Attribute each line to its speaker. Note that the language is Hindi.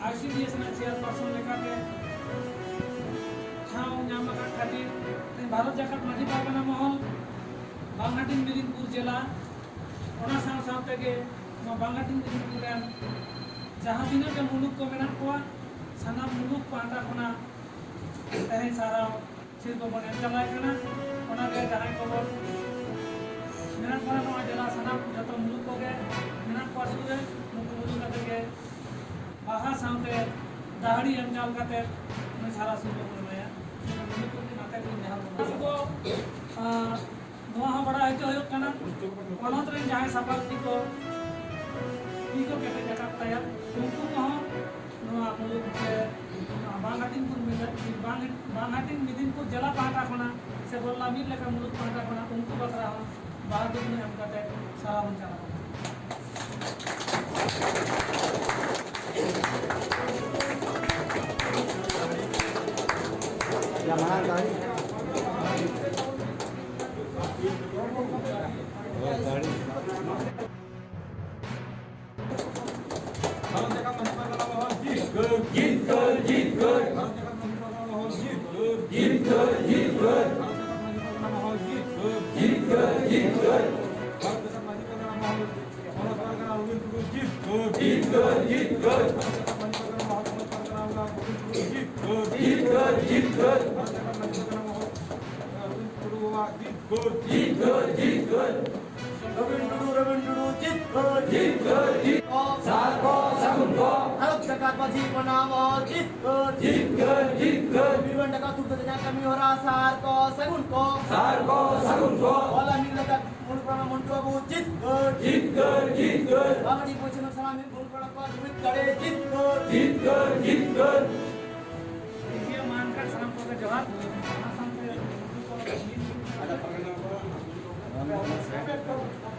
Speaker 1: ICDS na chairperson lekate ठाव नाम खातिर भारत जाकत माझी पारगना महल बांगहाटिन मिदिनपुर जिला ओना साथ के बांगहाटिन मिदिनपुर जहाँ तीना के मुलुक को मेना को साना मुलुक पाटा कोना तहे सारा शिल्प बने चलाय कना ओना के जहां खबर मेना कोना नवा जिला साना जतो मुलुक को के मेना पासु रे मुलुक कते के बाहा सामते दाहड़ी एम चाल कते मैं सारा शिल्प बनाया मुलुक को नाते को जहां को नवा बड़ा है जो कना पनत रे जहां सफलती को केटे जगह तैयार उनको कहाँ नवा मुलुक के बांगहाटिन मिदिनपुर जिला पाटा कोना से बोलना मिल लेकर मुलुक पाटा कोना उनको बता रहा बाहर में हम कहते सारा बन चला कमी हो रहा सार को सगुन को वाला मिलता मुल्क प्रणा मुंटो बु जीत कर बागड़ी पोछन सलामी मुल्क प्रणा को जीत करे जीत कर देखिए मानकर सलाम को जवाब आसान से